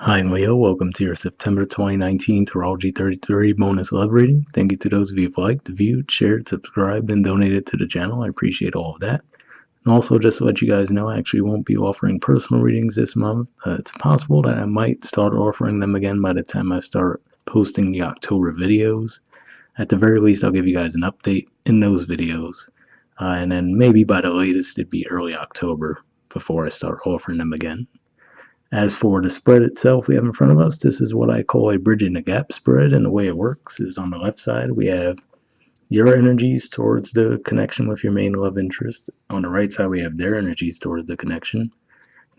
Hi Leo, welcome to your September 2019 Astrology 33 bonus love reading. Thank you to those of you who've liked, viewed, shared, subscribed, and donated to the channel. I appreciate all of that. And also, just to let you guys know, I actually won't be offering personal readings this month. It's possible that I might start offering them again by the time I start posting the October videos. At the very least, I'll give you guys an update in those videos. And then maybe by the latest, it'd be early October before I start offering them again. As for the spread itself we have in front of us, this is what I call a bridging the gap spread, and the way it works is on the left side we have your energies towards the connection with your main love interest. On the right side we have their energies towards the connection.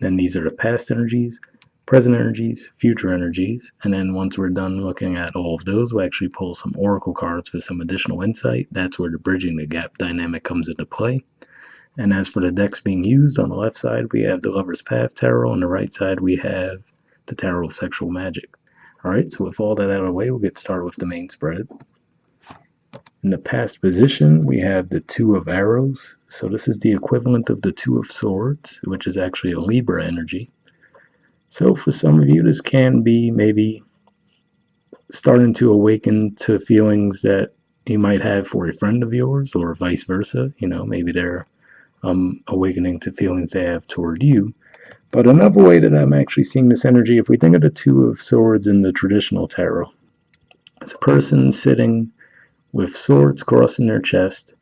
Then these are the past energies, present energies, future energies, and then once we're done looking at all of those, we actually pull some oracle cards for some additional insight. That's where the bridging the gap dynamic comes into play. And as for the decks being used, on the left side we have the Lover's Path Tarot, on the right side we have the Tarot of Sexual Magic. Alright, so with all that out of the way, we'll get started with the main spread. In the past position, we have the Two of Arrows. So this is the equivalent of the Two of Swords, which is actually a Libra energy. So for some of you, this can be maybe starting to awaken to feelings that you might have for a friend of yours, or vice versa. You know, maybe they're awakening to feelings they have toward you. But another way that I'm actually seeing this energy, if we think of the Two of Swords in the traditional tarot, it's a person sitting with swords crossing their chest,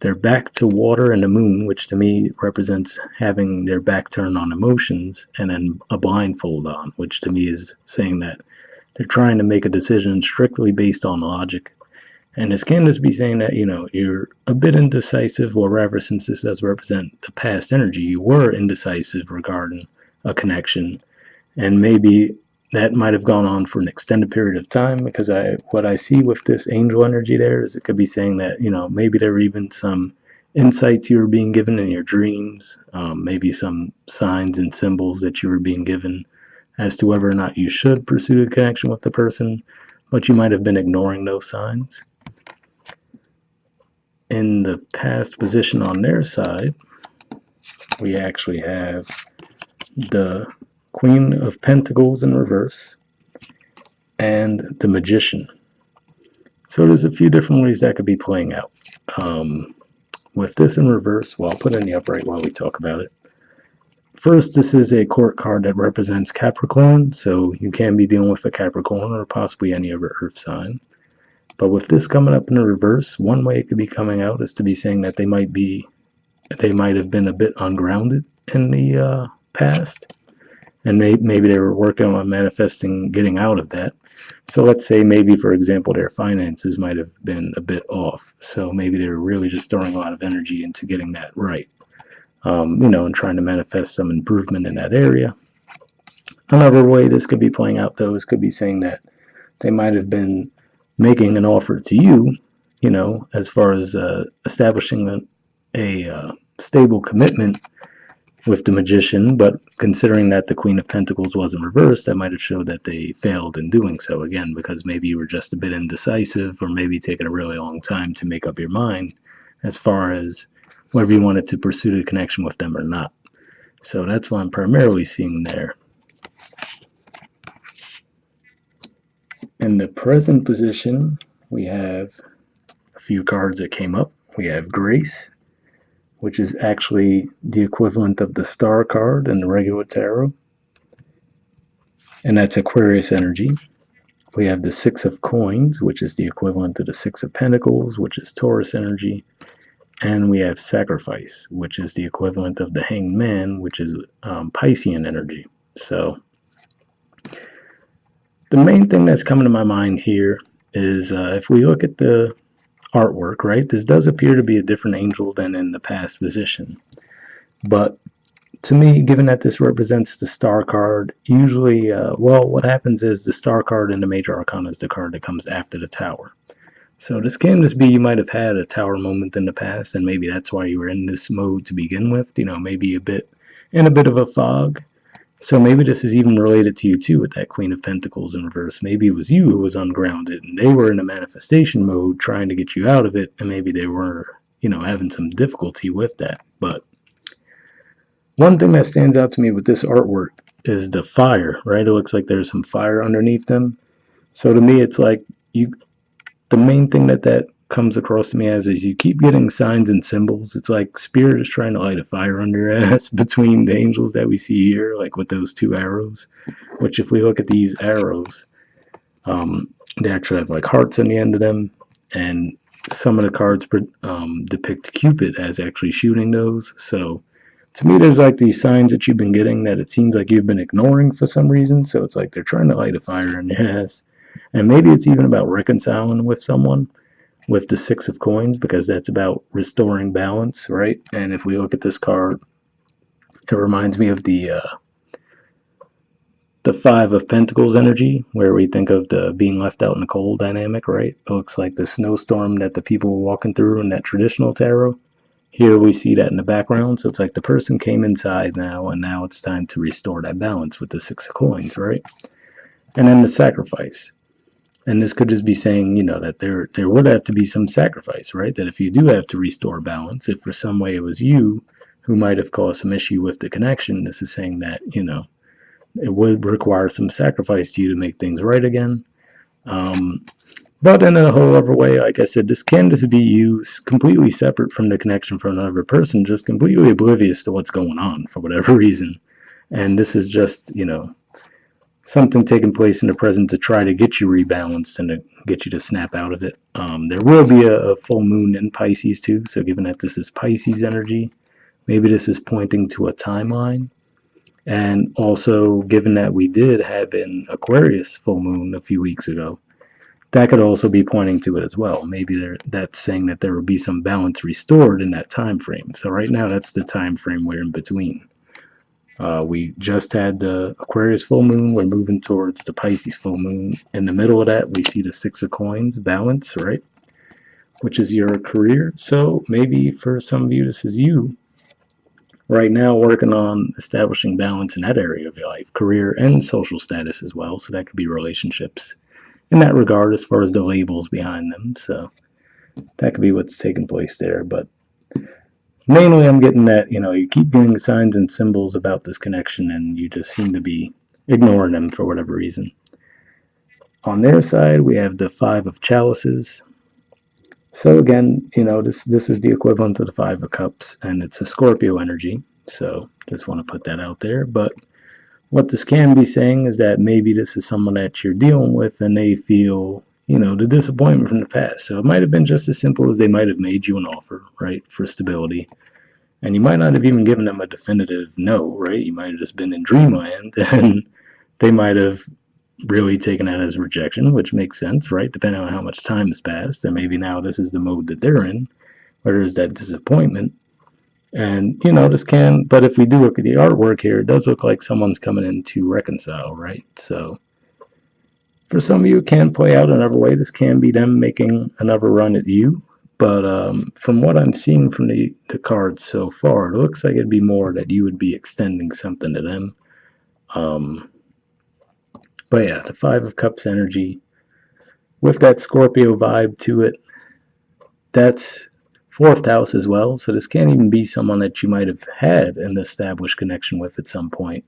their back to water and the moon, which to me represents having their back turned on emotions, and then a blindfold on, which to me is saying that they're trying to make a decision strictly based on logic. And this can just be saying that, you know, you're a bit indecisive, or rather, since this does represent the past energy, you were indecisive regarding a connection. And maybe that might have gone on for an extended period of time, because what I see with this angel energy there is it could be saying that, you know, maybe there were even some insights you were being given in your dreams, maybe some signs and symbols that you were being given as to whether or not you should pursue the connection with the person, but you might have been ignoring those signs. In the past position on their side, we actually have the Queen of Pentacles in reverse and the Magician. So there's a few different ways that could be playing out. With this in reverse, well, I'll put it in the upright while we talk about it. First, this is a court card that represents Capricorn, so you can be dealing with a Capricorn or possibly any other earth sign. But with this coming up in the reverse, one way it could be coming out is to be saying that they might have been a bit ungrounded in the past, and maybe they were working on manifesting getting out of that. So let's say maybe, for example, their finances might have been a bit off, so maybe they were really just throwing a lot of energy into getting that right, you know, and trying to manifest some improvement in that area. Another way this could be playing out, though, is could be saying that they might have been making an offer to you, you know, as far as establishing a stable commitment with the Magician, but considering that the Queen of Pentacles was in reverse, that might have showed that they failed in doing so, again, because maybe you were just a bit indecisive, or maybe taking a really long time to make up your mind as far as whether you wanted to pursue the connection with them or not. So that's what I'm primarily seeing there. In the present position, we have a few cards that came up. We have Grace, which is actually the equivalent of the Star card in the regular tarot, and that's Aquarius energy. We have the Six of Coins, which is the equivalent to the Six of Pentacles, which is Taurus energy, and we have Sacrifice, which is the equivalent of the Hanged Man, which is Piscean energy. So the main thing that's coming to my mind here is if we look at the artwork, right, this does appear to be a different angel than in the past position. But to me, given that this represents the Star card, usually, well, what happens is the Star card in the Major Arcana is the card that comes after the Tower. So this can just be you might have had a Tower moment in the past, and maybe that's why you were in this mode to begin with, you know, maybe a bit of a fog. So maybe this is even related to you too, with that Queen of Pentacles in reverse. Maybe it was you who was ungrounded, and they were in a manifestation mode trying to get you out of it, and maybe they were, you know, having some difficulty with that. But one thing that stands out to me with this artwork is the fire, right? It looks like there's some fire underneath them. So to me, it's like the main thing that comes across to me as is you keep getting signs and symbols. It's like spirit is trying to light a fire under your ass between the angels that we see here, like with those two arrows. Which, if we look at these arrows, they actually have like hearts on the end of them, and some of the cards depict Cupid as actually shooting those. So to me, there's like these signs that you've been getting that it seems like you've been ignoring for some reason. So it's like they're trying to light a fire in your ass. And maybe it's even about reconciling with someone with the Six of Coins, because that's about restoring balance, right? And if we look at this card, it reminds me of the Five of Pentacles energy, where we think of the being left out in the cold dynamic, right? It looks like the snowstorm that the people were walking through in that traditional tarot. Here we see that in the background, so it's like the person came inside now, and now it's time to restore that balance with the Six of Coins, right? And then the sacrifice. And this could just be saying, that there would have to be some sacrifice, right? That if you do have to restore balance, if for some way it was you who might have caused some issue with the connection, this is saying that, it would require some sacrifice to you to make things right again. But in a whole other way, like I said, this can just be you completely separate from the connection from another person, just completely oblivious to what's going on for whatever reason. And this is just, something taking place in the present to try to get you rebalanced and to get you to snap out of it. There will be a full moon in Pisces too, so given that this is Pisces energy, maybe this is pointing to a timeline. And also, given that we did have an Aquarius full moon a few weeks ago, that could also be pointing to it as well. Maybe that's saying that there will be some balance restored in that time frame. So right now, that's the time frame we're in between. We just had the Aquarius full moon. We're moving towards the Pisces full moon. In the middle of that, we see the Six of Coins balance, right? Which is your career. So maybe for some of you, this is you right now working on establishing balance in that area of your life, career and social status as well. So that could be relationships in that regard as far as the labels behind them. So that could be what's taking place there. But mainly I'm getting that, you keep getting signs and symbols about this connection and you just seem to be ignoring them for whatever reason. On their side, we have the Five of Chalices. So again, this is the equivalent of the Five of Cups, and it's a Scorpio energy. So just want to put that out there. But what this can be saying is that maybe this is someone that you're dealing with and they feel, the disappointment from the past. So it might have been just as simple as they might have made you an offer, right, for stability. And you might not have even given them a definitive no, right? You might have just been in dreamland and they might have really taken that as rejection, which makes sense, right? Depending on how much time has passed. And maybe now this is the mode that they're in, where there's that disappointment. And, but if we do look at the artwork here, it does look like someone's coming in to reconcile, right? So for some of you, it can play out another way. This can be them making another run at you. But from what I'm seeing from the cards so far, it looks like it'd be more that you would be extending something to them. But yeah, the Five of Cups energy with that Scorpio vibe to it, that's fourth house as well. So this can't even be someone that you might have had an established connection with at some point.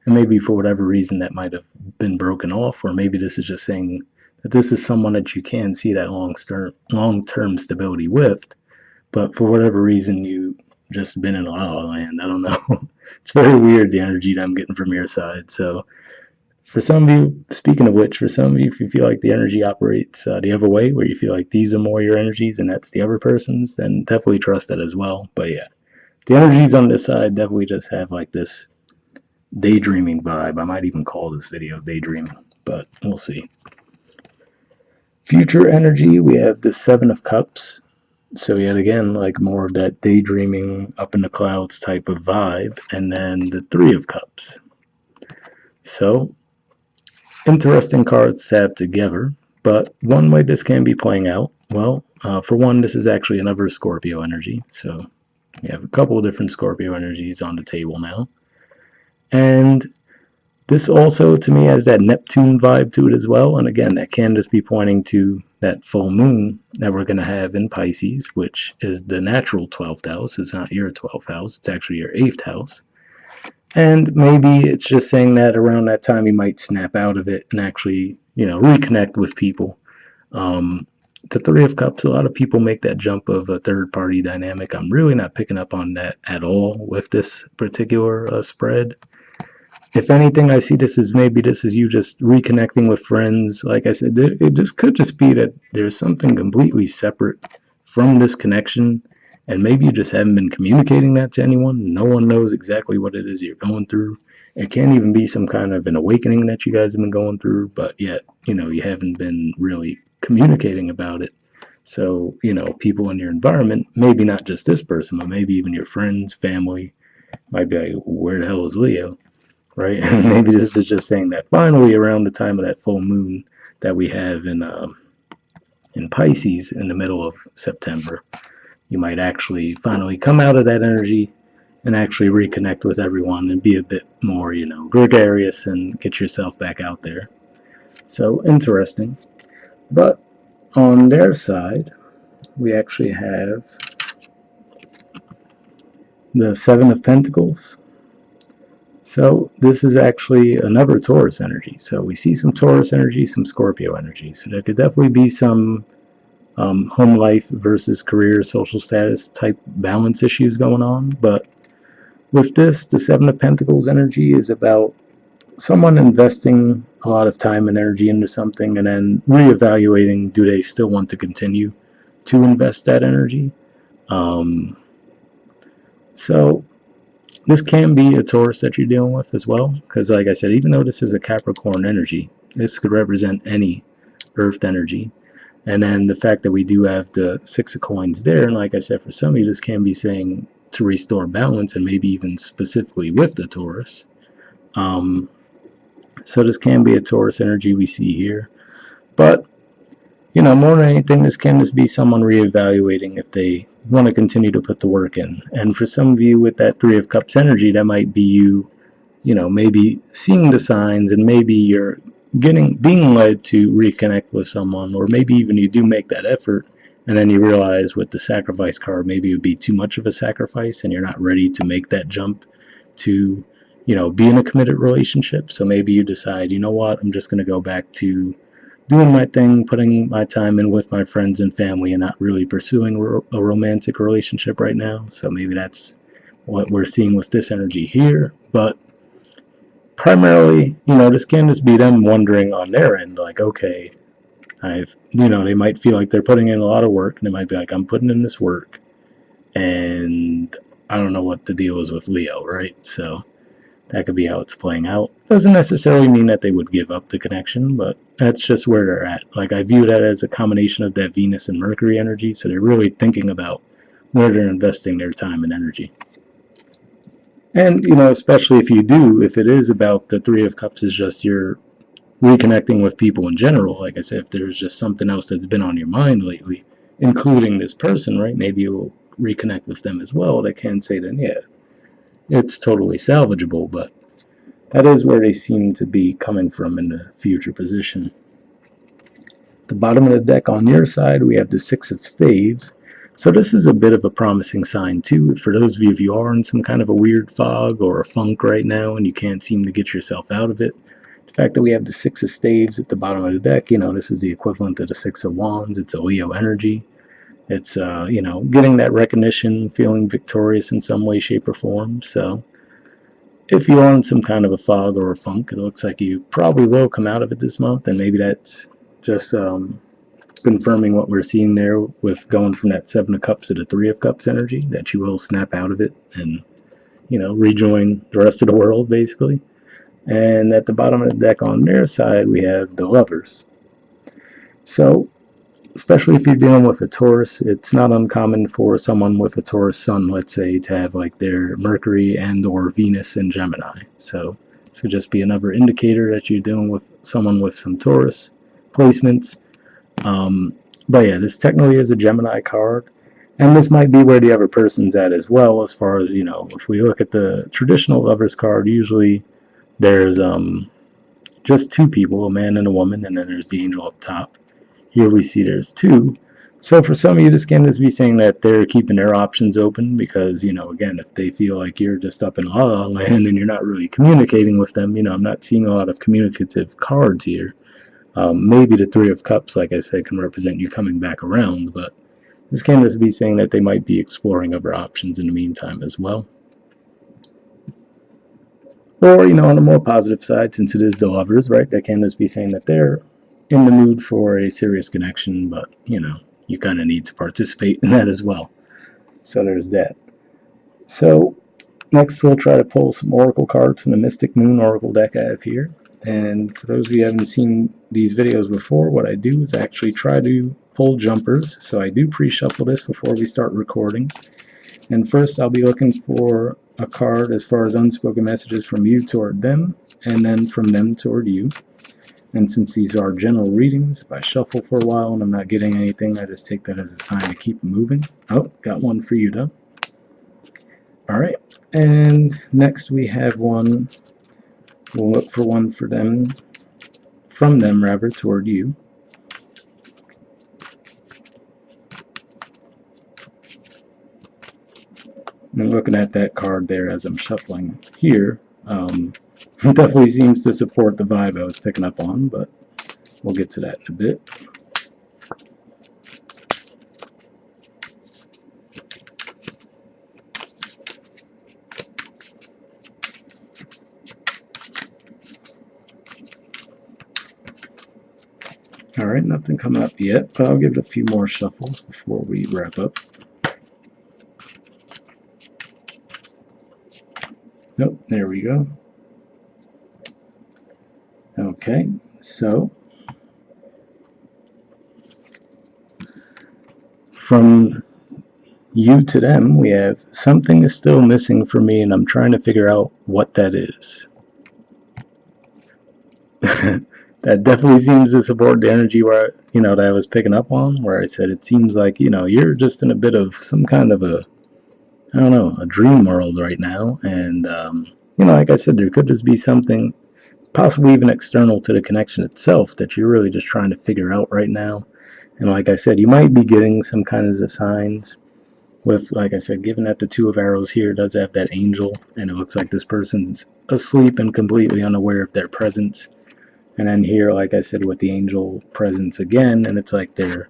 And maybe for whatever reason that might have been broken off, or maybe this is just saying that this is someone that you can see that long-term stability with, but for whatever reason you just been in la la land. I don't know. It's very weird, the energy that I'm getting from your side. So for some of you, speaking of which, for some of you, if you feel like the energy operates the other way, where you feel like these are more your energies and that's the other person's, then definitely trust that as well. But yeah, the energies on this side definitely just have like this daydreaming vibe. I might even call this video daydreaming, but we'll see. Future energy, we have the Seven of Cups. So yet again, like more of that daydreaming up in the clouds type of vibe. And then the Three of Cups. So interesting cards to have together. But one way this can be playing out, well, for one, this is actually another Scorpio energy. So we have a couple of different Scorpio energies on the table now. And this also, to me, has that Neptune vibe to it as well. And again, that can just be pointing to that full moon that we're going to have in Pisces, which is the natural 12th house. It's not your 12th house. It's actually your 8th house. And maybe it's just saying that around that time you might snap out of it and actually, reconnect with people. Um, the Three of Cups, a lot of people make that jump of a third party dynamic. I'm really not picking up on that at all with this particular spread. If anything, I see this as maybe this is you just reconnecting with friends. Like I said, it just could just be that there's something completely separate from this connection, and maybe you just haven't been communicating that to anyone. No one knows exactly what it is you're going through. It can't even be some kind of an awakening that you guys have been going through, but yet, you haven't been really communicating about it. So, people in your environment, maybe not just this person, but maybe even your friends, family, might be like, where the hell is Leo? Right? And maybe this is just saying that finally, around the time of that full moon that we have in Pisces in the middle of September, you might actually finally come out of that energy and actually reconnect with everyone and be a bit more, gregarious and get yourself back out there. So interesting. But on their side, we actually have the Seven of Pentacles. So this is actually another Taurus energy. So we see some Taurus energy, some Scorpio energy. So there could definitely be some home life versus career, social status type balance issues going on. But with this, the Seven of Pentacles energy is about someone investing a lot of time and energy into something and then reevaluating, do they still want to continue to invest that energy? Um, so this can be a Taurus that you're dealing with as well, because like I said, even though this is a Capricorn energy, this could represent any Earth energy. And then the fact that we do have the Six of Coins there, and like I said, for some of you, this can be saying to restore balance, and maybe even specifically with the Taurus. So this can be a Taurus energy we see here. But more than anything, this can just be someone reevaluating if they want to continue to put the work in. And for some of you with that Three of Cups energy, that might be you, maybe seeing the signs and maybe you're being led to reconnect with someone, or maybe even you do make that effort and then you realize with the sacrifice card, maybe it would be too much of a sacrifice and you're not ready to make that jump to, be in a committed relationship. So maybe you decide, you know what, I'm just going to go back to doing my thing, putting my time in with my friends and family, and not really pursuing a romantic relationship right now. So maybe that's what we're seeing with this energy here. But primarily, this can just be them wondering on their end, like, okay, they might feel like they're putting in a lot of work, and they might be like, I'm putting in this work, and I don't know what the deal is with Leo, right? So that could be how it's playing out. Doesn't necessarily mean that they would give up the connection, but that's just where they're at. Like, I view that as a combination of that Venus and Mercury energy, so they're really thinking about where they're investing their time and energy. And, especially if it is about the Three of Cups is just your reconnecting with people in general, like I said, if there's just something else that's been on your mind lately, including this person, right, maybe you'll reconnect with them as well. They can say then, yeah, it's totally salvageable, but that is where they seem to be coming from in the future position. The bottom of the deck on your side, we have the Six of Staves. So this is a bit of a promising sign too. For those of you, if you are in some kind of a weird fog or a funk right now and you can't seem to get yourself out of it, the fact that we have the Six of Staves at the bottom of the deck, this is the equivalent of the Six of Wands. It's a Leo energy. It's, getting that recognition, feeling victorious in some way, shape, or form. So if you're in some kind of a fog or a funk, it looks like you probably will come out of it this month, and maybe that's just confirming what we're seeing there with going from that Seven of Cups to the Three of Cups energy, that you will snap out of it and, rejoin the rest of the world, basically. And at the bottom of the deck on their side, we have the Lovers. So especially if you're dealing with a Taurus, it's not uncommon for someone with a Taurus sun, let's say, to have like their Mercury and or Venus in Gemini. So this could just be another indicator that you're dealing with someone with some Taurus placements. But yeah, this technically is a Gemini card. And this might be where the other person's at as well, as far as, if we look at the traditional lovers card, usually there's just two people, a man and a woman, and then there's the angel up top. Here we see there's two. So for some of you, this can just be saying that they're keeping their options open because, again, if they feel like you're just up in la la land and you're not really communicating with them, I'm not seeing a lot of communicative cards here. Maybe the Three of Cups, like I said, can represent you coming back around, but this can just be saying that they might be exploring other options in the meantime as well. Or, on the more positive side, since it is the lovers, right, that can just be saying that they're in the mood for a serious connection, but, you kind of need to participate in that as well. So there's that. So next we'll try to pull some oracle cards from the Mystic Moon Oracle deck I have here. And for those of you who haven't seen these videos before, what I do is I actually try to pull jumpers. So I do pre-shuffle this before we start recording. And first I'll be looking for a card as far as unspoken messages from you toward them, and then from them toward you. And since these are general readings, if I shuffle for a while and I'm not getting anything, I just take that as a sign to keep moving. Oh, got one for you, though. All right, and next we have one. We'll look for one for them, from them rather, toward you. And looking at that card there as I'm shuffling here, it definitely seems to support the vibe I was picking up on, but we'll get to that in a bit. All right, nothing coming up yet, but I'll give it a few more shuffles before we wrap up. Nope, there we go. Okay, so from you to them, we have something is still missing for me, and I'm trying to figure out what that is. That definitely seems to support the energy where that I was picking up on, where I said it seems like you're just in a bit of some kind of a, I don't know, a dream world right now, and like I said, there could just be something possibly even external to the connection itself that you're really just trying to figure out right now. And like I said, you might be getting some kinds of signs with, like I said, given that the Two of Arrows here does have that angel, and it looks like this person's asleep and completely unaware of their presence. And then here, like I said, with the angel presence again, and it's like they're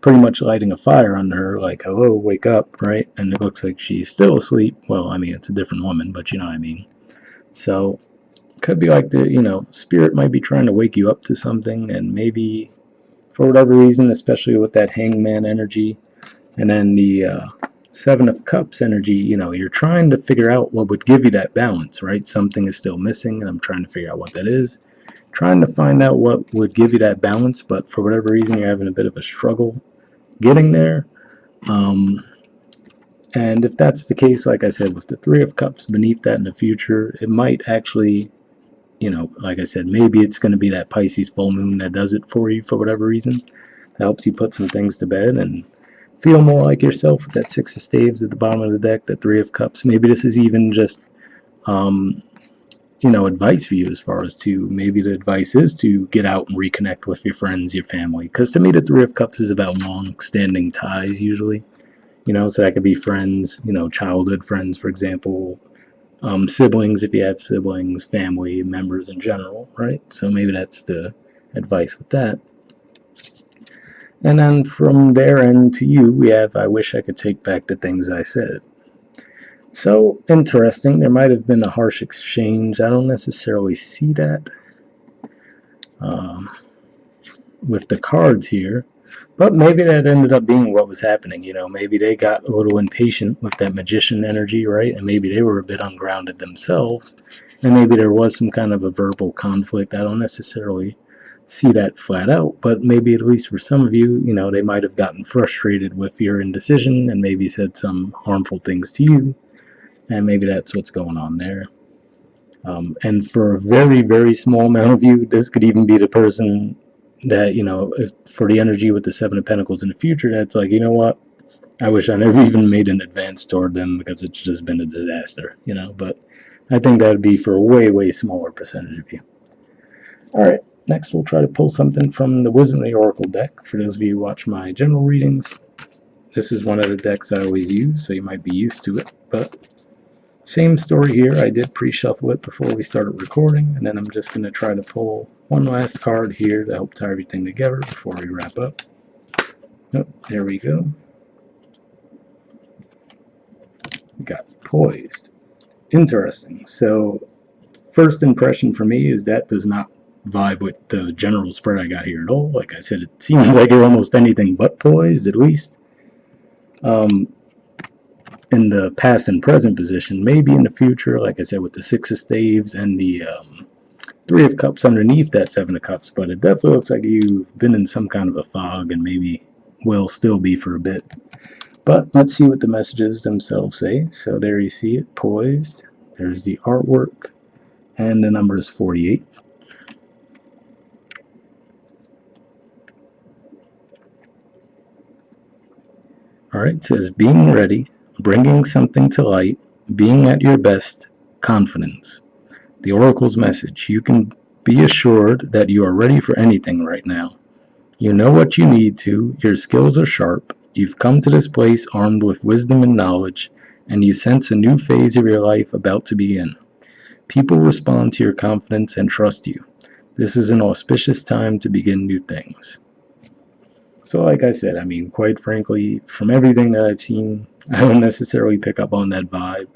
pretty much lighting a fire under her, like, hello, wake up, right? And it looks like she's still asleep. Well, I mean, it's a different woman, but you know what I mean. So could be like the spirit might be trying to wake you up to something, and maybe for whatever reason, especially with that hangman energy, and then the Seven of Cups energy, you're trying to figure out what would give you that balance, right? Something is still missing, and I'm trying to figure out what that is. Trying to find out what would give you that balance, but for whatever reason, you're having a bit of a struggle getting there. And if that's the case, like I said, with the Three of Cups beneath that in the future, it might actually, like I said, maybe it's going to be that Pisces full moon that does it for you for whatever reason. That helps you put some things to bed and feel more like yourself with that Six of Staves at the bottom of the deck, that Three of Cups. Maybe this is even just, advice for you as far as to maybe the advice is to get out and reconnect with your friends, your family. Because to me, the Three of Cups is about long-standing ties usually. So that could be friends, childhood friends, for example, siblings if you have siblings, family members in general, right? So maybe that's the advice with that. And then from their end to you, we have, I wish I could take back the things I said. So interesting. There might have been a harsh exchange. I don't necessarily see that with the cards here, but maybe that ended up being what was happening. Maybe they got a little impatient with that magician energy, right? And maybe they were a bit ungrounded themselves, and maybe there was some kind of a verbal conflict. I don't necessarily see that flat out, but maybe at least for some of you, they might have gotten frustrated with your indecision and maybe said some harmful things to you, and maybe that's what's going on there. And for a very, very small amount of you, this could even be the person that, if, for the energy with the Seven of Pentacles in the future, that's like, you know what? I wish I never even made an advance toward them because it's just been a disaster, But I think that would be for a way, way smaller percentage of you. All right. next we'll try to pull something from the Wisdom of the Oracle deck. For those of you who watch my general readings, this is one of the decks I always use, so you might be used to it. But same story here. I did pre-shuffle it before we started recording, and then I'm just going to try to pull one last card here to help tie everything together before we wrap up. Oh, there we go. We got Poised. Interesting. So first impression for me is that does not vibe with the general spread I got here at all. Like I said, it seems like you're almost anything but poised, at least. In the past and present position, maybe in the future, like I said, with the Six of Staves and the Three of Cups underneath that Seven of Cups, but it definitely looks like you've been in some kind of a fog and maybe will still be for a bit. But let's see what the messages themselves say. So there you see it, poised. There's the artwork, and the number is 48. All right, it says being ready, bringing something to light, being at your best, confidence. The Oracle's message: you can be assured that you are ready for anything right now. You know what you need to, your skills are sharp, you've come to this place armed with wisdom and knowledge, and you sense a new phase of your life about to begin. People respond to your confidence and trust you. This is an auspicious time to begin new things. So, like I said, I mean, quite frankly, from everything that I've seen, I don't necessarily pick up on that vibe.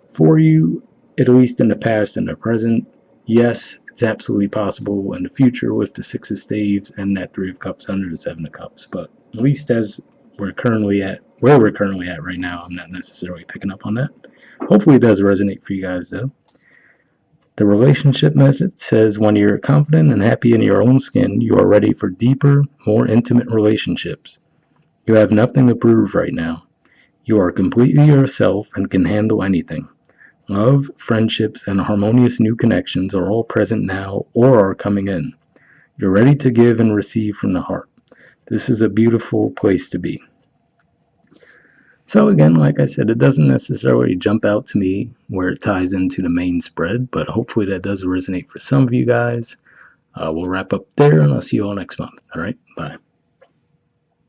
For you, at least in the past and the present, yes, it's absolutely possible in the future with the Six of Staves and that Three of Cups under the Seven of Cups. But at least as where we're currently at right now, I'm not necessarily picking up on that. Hopefully, it does resonate for you guys, though. The relationship message says when you're confident and happy in your own skin, you are ready for deeper, more intimate relationships. You have nothing to prove right now. You are completely yourself and can handle anything. Love, friendships, and harmonious new connections are all present now or are coming in. You're ready to give and receive from the heart. This is a beautiful place to be. So again, like I said, it doesn't necessarily jump out to me where it ties into the main spread, but hopefully that does resonate for some of you guys. We'll wrap up there, and I'll see you all next month. All right, bye.